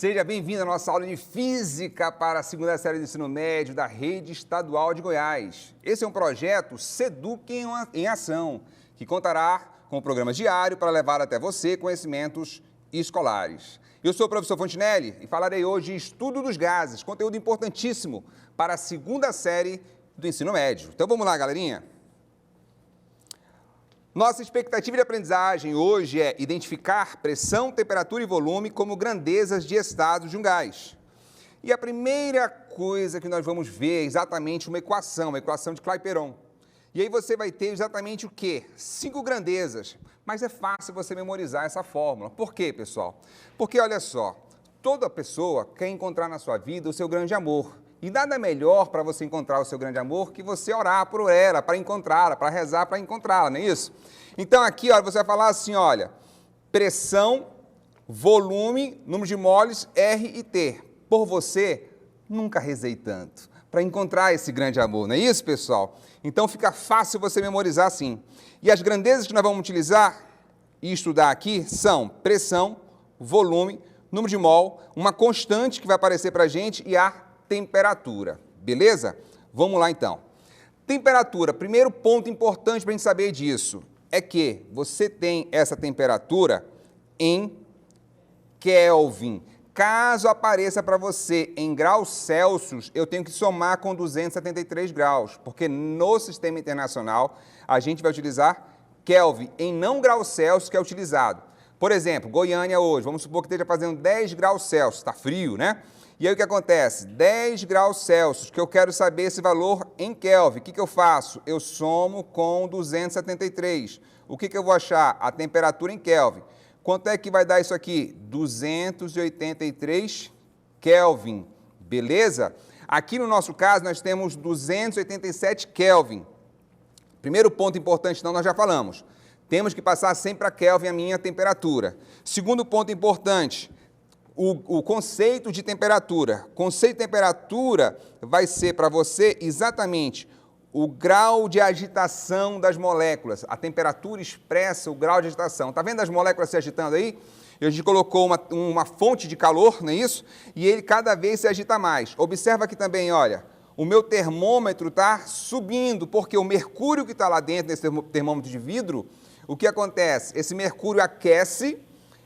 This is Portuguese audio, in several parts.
Seja bem-vindo à nossa aula de Física para a segunda série do ensino médio da Rede Estadual de Goiás. Esse é um projeto SEDUC em Ação, que contará com um programa diário para levar até você conhecimentos escolares. Eu sou o professor Fontinelli e falarei hoje de estudo dos gases, conteúdo importantíssimo para a segunda série do ensino médio. Então vamos lá, galerinha? Nossa expectativa de aprendizagem hoje é identificar pressão, temperatura e volume como grandezas de estado de um gás. E a primeira coisa que nós vamos ver é exatamente uma equação de Clapeyron. E aí você vai ter exatamente o quê? 5 grandezas. Mas é fácil você memorizar essa fórmula. Por quê, pessoal? Porque, olha só, toda pessoa quer encontrar na sua vida o seu grande amor. E nada melhor para você encontrar o seu grande amor que você orar por ela, para encontrá-la, para rezar para encontrá-la, não é isso? Então aqui, olha, você vai falar assim, olha, pressão, volume, número de moles, R e T. Por você, nunca rezei tanto para encontrar esse grande amor, não é isso, pessoal? Então fica fácil você memorizar assim. E as grandezas que nós vamos utilizar e estudar aqui são pressão, volume, número de mol, uma constante que vai aparecer para a gente e a temperatura, beleza? Vamos lá então. Temperatura, primeiro ponto importante para a gente saber disso é que você tem essa temperatura em Kelvin. Caso apareça para você em graus Celsius, eu tenho que somar com 273 graus, porque no sistema internacional a gente vai utilizar Kelvin em não graus Celsius que é utilizado. Por exemplo, Goiânia hoje, vamos supor que esteja fazendo 10 graus Celsius, está frio, né? E aí o que acontece? 10 graus Celsius, que eu quero saber esse valor em Kelvin. O que eu faço? Eu somo com 273. O que eu vou achar? A temperatura em Kelvin. Quanto é que vai dar isso aqui? 283 Kelvin, beleza? Aqui no nosso caso nós temos 287 Kelvin. Primeiro ponto importante, então, nós já falamos. Temos que passar sempre para Kelvin a minha temperatura. Segundo ponto importante, o conceito de temperatura. Conceito de temperatura vai ser para você exatamente o grau de agitação das moléculas. A temperatura expressa o grau de agitação. Está vendo as moléculas se agitando aí? A gente colocou uma fonte de calor, não é isso? E ele cada vez se agita mais. Observa aqui também, olha, o meu termômetro está subindo, porque o mercúrio que está lá dentro desse termômetro de vidro, o que acontece? Esse mercúrio aquece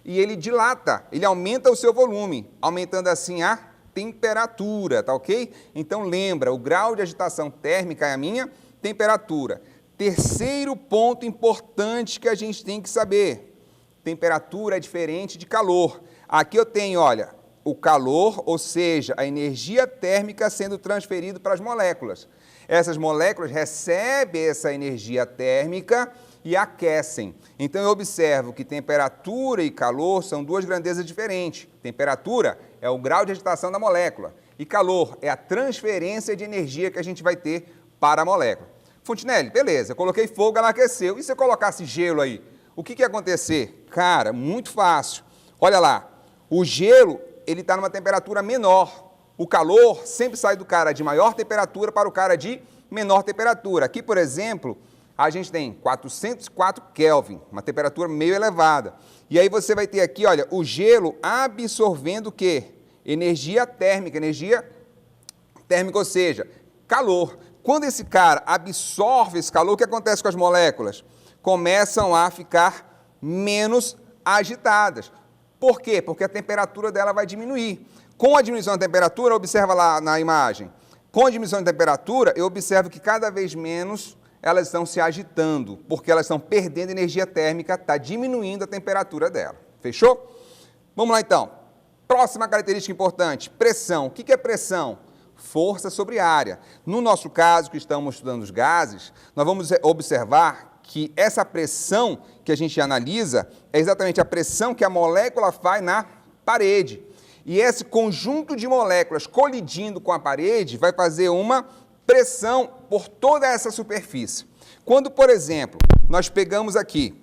e ele dilata, ele aumenta o seu volume, aumentando assim a temperatura, tá ok? Então lembra, o grau de agitação térmica é a minha temperatura. Terceiro ponto importante que a gente tem que saber, temperatura é diferente de calor. Aqui eu tenho, olha, o calor, ou seja, a energia térmica sendo transferida para as moléculas. Essas moléculas recebem essa energia térmica e aquecem. Então eu observo que temperatura e calor são duas grandezas diferentes. Temperatura é o grau de agitação da molécula e calor é a transferência de energia que a gente vai ter para a molécula. Fontinelli, beleza, eu coloquei fogo, ela aqueceu. E se eu colocasse gelo aí, o que ia acontecer? Cara, muito fácil. Olha lá, o gelo ele está numa temperatura menor. O calor sempre sai do cara de maior temperatura para o cara de menor temperatura. Aqui, por exemplo, a gente tem 404 Kelvin, uma temperatura meio elevada. E aí você vai ter aqui, olha, o gelo absorvendo o quê? Energia térmica, ou seja, calor. Quando esse cara absorve esse calor, o que acontece com as moléculas? Começam a ficar menos agitadas. Por quê? Porque a temperatura dela vai diminuir. Com a diminuição da temperatura, observa lá na imagem, com a diminuição da temperatura, eu observo que cada vez menos elas estão se agitando, porque elas estão perdendo energia térmica, está diminuindo a temperatura dela. Fechou? Vamos lá então. Próxima característica importante, pressão. O que é pressão? Força sobre área. No nosso caso, que estamos estudando os gases, nós vamos observar que essa pressão que a gente analisa é exatamente a pressão que a molécula faz na parede. E esse conjunto de moléculas colidindo com a parede vai fazer uma pressão por toda essa superfície. Quando, por exemplo, nós pegamos aqui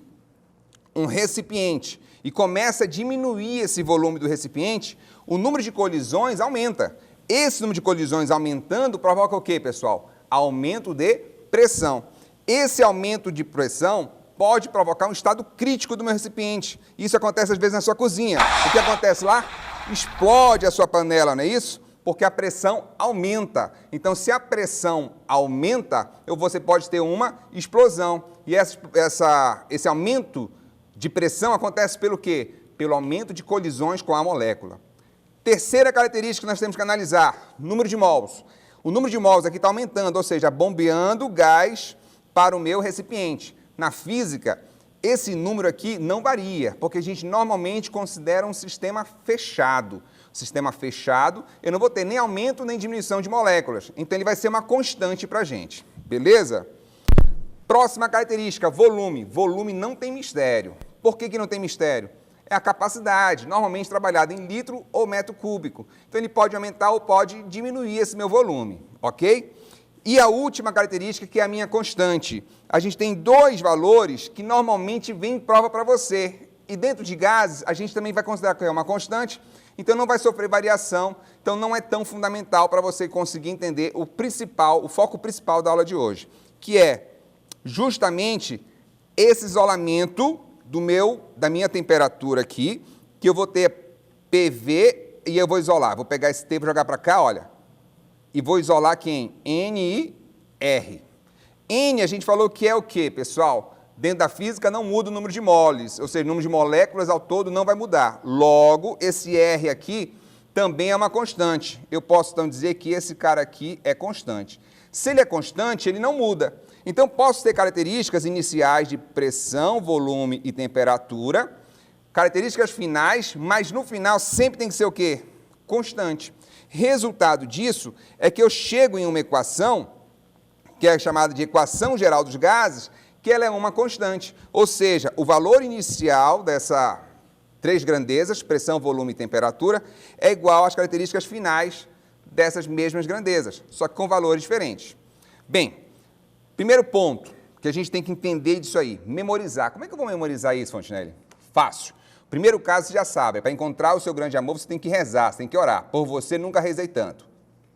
um recipiente e começa a diminuir esse volume do recipiente, o número de colisões aumenta. Esse número de colisões aumentando provoca o quê, pessoal? Aumento de pressão. Esse aumento de pressão pode provocar um estado crítico do meu recipiente. Isso acontece às vezes na sua cozinha. O que acontece lá? explode a sua panela, não é isso? Porque a pressão aumenta. Então, se a pressão aumenta, você pode ter uma explosão. E esse aumento de pressão acontece pelo quê? Pelo aumento de colisões com a molécula. Terceira característica que nós temos que analisar, número de mols. O número de mols aqui está aumentando, ou seja, bombeando gás para o meu recipiente. Na física, esse número aqui não varia, porque a gente normalmente considera um sistema fechado. Sistema fechado, eu não vou ter nem aumento nem diminuição de moléculas. Então, ele vai ser uma constante para a gente. Beleza? Próxima característica, volume. Volume não tem mistério. Por que não tem mistério? É a capacidade, normalmente trabalhada em litro ou metro cúbico. Então, ele pode aumentar ou pode diminuir esse meu volume, ok? E a última característica, que é a minha constante. A gente tem dois valores que normalmente vêm em prova para você. E dentro de gases, a gente também vai considerar que é uma constante, então não vai sofrer variação, então não é tão fundamental para você conseguir entender o foco principal da aula de hoje, que é justamente esse isolamento da minha temperatura aqui, que eu vou ter PV e eu vou isolar. Vou pegar esse T, vou jogar para cá, olha, e vou isolar quem? NR. N a gente falou que é o quê, pessoal? Dentro da física não muda o número de moles, ou seja, o número de moléculas ao todo não vai mudar. Logo, esse R aqui também é uma constante. Eu posso então dizer que esse cara aqui é constante. Se ele é constante, ele não muda. Então, posso ter características iniciais de pressão, volume e temperatura, características finais, mas no final sempre tem que ser o quê? Constante. Resultado disso é que eu chego em uma equação, que é chamada de equação geral dos gases, que ela é uma constante. Ou seja, o valor inicial dessas três grandezas, pressão, volume e temperatura, é igual às características finais dessas mesmas grandezas, só que com valores diferentes. Bem, primeiro ponto que a gente tem que entender disso aí, memorizar. Como é que eu vou memorizar isso, Fontinelli? Fácil. Primeiro caso, você já sabe, para encontrar o seu grande amor, você tem que rezar, você tem que orar. Por você, nunca rezei tanto.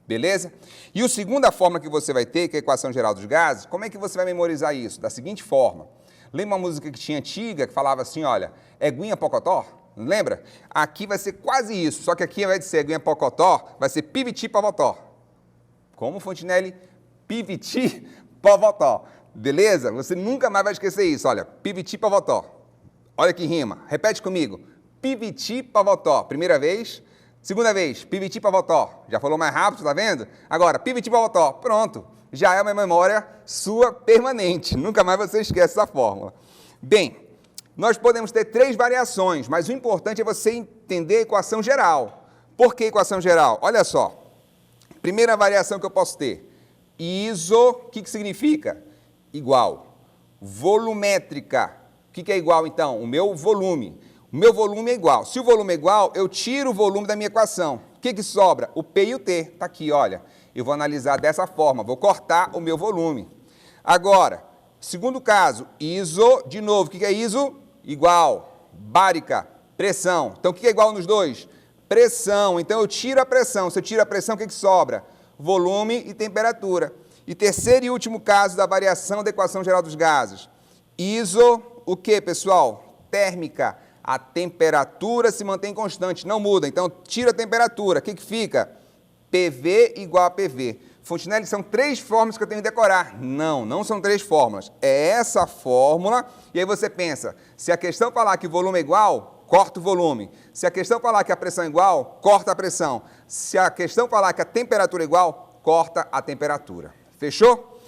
Beleza? E a segunda forma que você vai ter, que é a equação geral dos gases, como é que você vai memorizar isso? Da seguinte forma. Lembra uma música que tinha antiga, que falava assim, olha, Eguinha Pocotó? Lembra? Aqui vai ser quase isso, só que aqui, ao invés de ser Eguinha Pocotó, vai ser Piviti Pavotó. Como, Fontinelli? Piviti Pavotó. Beleza? Você nunca mais vai esquecer isso, olha, Piviti Pavotó. Olha que rima, repete comigo. Piviti Pavotó. Primeira vez. Segunda vez, Piviti Pavotó. Já falou mais rápido, tá vendo? Agora, Piviti Pavotó. Pronto. Já é uma memória sua permanente. Nunca mais você esquece essa fórmula. Bem, nós podemos ter três variações, mas o importante é você entender a equação geral. Por que equação geral? Olha só. Primeira variação que eu posso ter. Iso, o que significa? Igual. Volumétrica. O que é igual, então? O meu volume. O meu volume é igual. Se o volume é igual, eu tiro o volume da minha equação. O que sobra? O P e o T. Está aqui, olha. Eu vou analisar dessa forma. Vou cortar o meu volume. Agora, segundo caso, iso, de novo. O que é iso? Igual. Bárica, pressão. Então, o que é igual nos dois? Pressão. Então, eu tiro a pressão. Se eu tiro a pressão, o que sobra? Volume e temperatura. E terceiro e último caso da variação da equação geral dos gases. Iso, o que, pessoal? Térmica. A temperatura se mantém constante, não muda. Então, tira a temperatura. O que fica? PV igual a PV. Fontinelli, são três fórmulas que eu tenho que decorar. Não, não são três fórmulas. É essa fórmula. E aí você pensa, se a questão falar que o volume é igual, corta o volume. Se a questão falar que a pressão é igual, corta a pressão. Se a questão falar que a temperatura é igual, corta a temperatura. Fechou?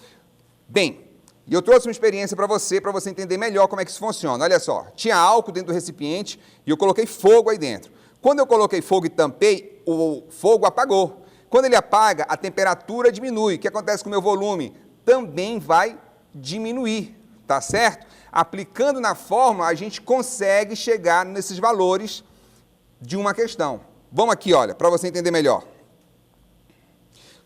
Bem, e eu trouxe uma experiência para você entender melhor como é que isso funciona. Olha só, tinha álcool dentro do recipiente e eu coloquei fogo aí dentro. Quando eu coloquei fogo e tampei, o fogo apagou. Quando ele apaga, a temperatura diminui. O que acontece com o meu volume? Também vai diminuir, tá certo? Aplicando na fórmula, a gente consegue chegar nesses valores de uma questão. Vamos aqui, olha, para você entender melhor.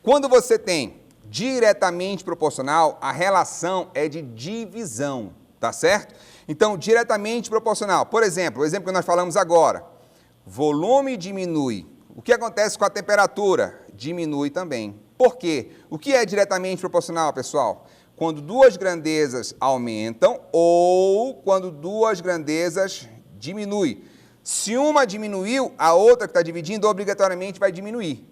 Quando você tem diretamente proporcional, a relação é de divisão, tá certo? Então, diretamente proporcional. Por exemplo, o exemplo que nós falamos agora. Volume diminui. O que acontece com a temperatura? Diminui também. Por quê? O que é diretamente proporcional, pessoal? Quando duas grandezas aumentam ou quando duas grandezas diminuem. Se uma diminuiu, a outra que está dividindo obrigatoriamente vai diminuir.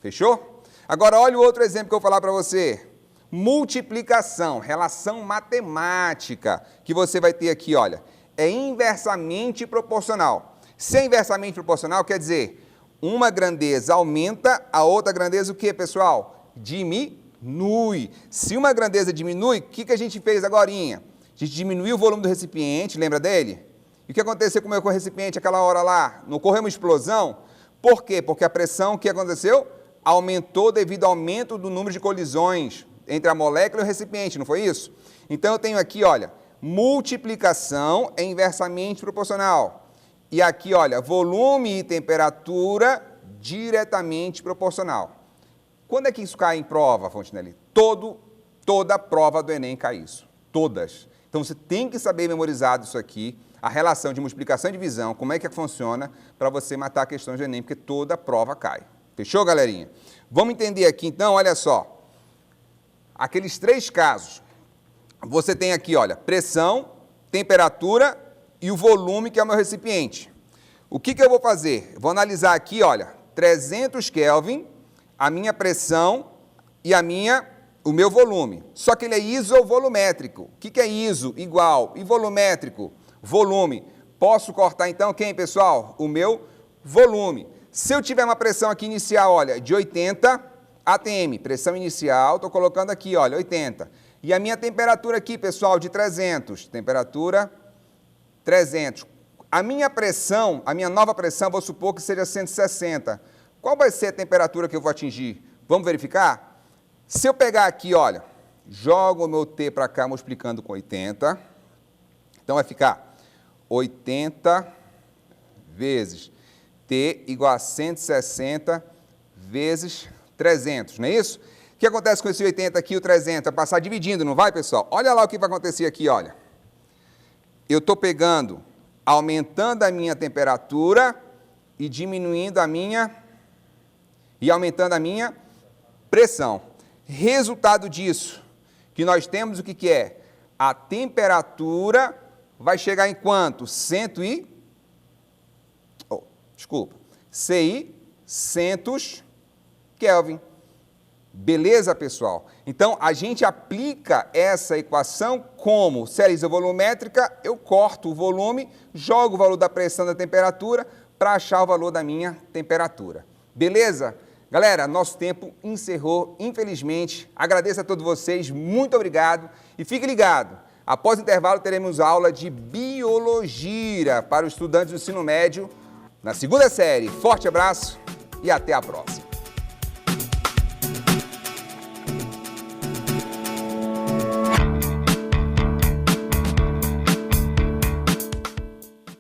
Fechou? Agora, olha o outro exemplo que eu vou falar para você. Multiplicação, relação matemática, que você vai ter aqui, olha, é inversamente proporcional. Se é inversamente proporcional, quer dizer, uma grandeza aumenta, a outra grandeza o quê, pessoal? Diminui. Se uma grandeza diminui, o que a gente fez agorinha? A gente diminuiu o volume do recipiente, lembra dele? E o que aconteceu com o recipiente aquela hora lá? Não ocorreu uma explosão? Por quê? Porque a pressão, o que aconteceu? Aumentou devido ao aumento do número de colisões entre a molécula e o recipiente, não foi isso? Então eu tenho aqui, olha, multiplicação é inversamente proporcional. E aqui, olha, volume e temperatura diretamente proporcional. Quando é que isso cai em prova, Fontinelli? Toda prova do Enem cai isso. Todas. Então você tem que saber memorizar isso aqui, a relação de multiplicação e divisão, como é que funciona para você matar questões do Enem, porque toda prova cai. Fechou, galerinha? Vamos entender aqui, então, olha só. Aqueles 3 casos. Você tem aqui, olha, pressão, temperatura e o volume, que é o meu recipiente. O que eu vou fazer? Vou analisar aqui, olha, 300 Kelvin, a minha pressão e o meu volume. Só que ele é isovolumétrico. O que é iso? Igual. E volumétrico? Volume. Posso cortar, então, quem, pessoal? O meu volume. Se eu tiver uma pressão aqui inicial, olha, de 80 atm, pressão inicial, estou colocando aqui, olha, 80. E a minha temperatura aqui, pessoal, de 300. Temperatura 300. A minha pressão, a minha nova pressão, vou supor que seja 160. Qual vai ser a temperatura que eu vou atingir? Vamos verificar? Se eu pegar aqui, olha, jogo o meu T para cá, multiplicando com 80. Então vai ficar 80 vezes T igual a 160 vezes 300, não é isso? O que acontece com esse 80 aqui, o 300? Vai passar dividindo, não vai, pessoal? Olha lá o que vai acontecer aqui, olha. Eu estou pegando, aumentando a minha temperatura e diminuindo e aumentando a minha pressão. Resultado disso, que nós temos o que é? A temperatura vai chegar em quanto? 600 Kelvin. Beleza, pessoal? Então, a gente aplica essa equação como? Se é isovolumétrica, eu corto o volume, jogo o valor da pressão da temperatura para achar o valor da minha temperatura. Beleza? Galera, nosso tempo encerrou, infelizmente. Agradeço a todos vocês, muito obrigado. E fique ligado, após o intervalo teremos aula de Biologia para os estudantes do ensino médio na 2ª série. Forte abraço e até a próxima.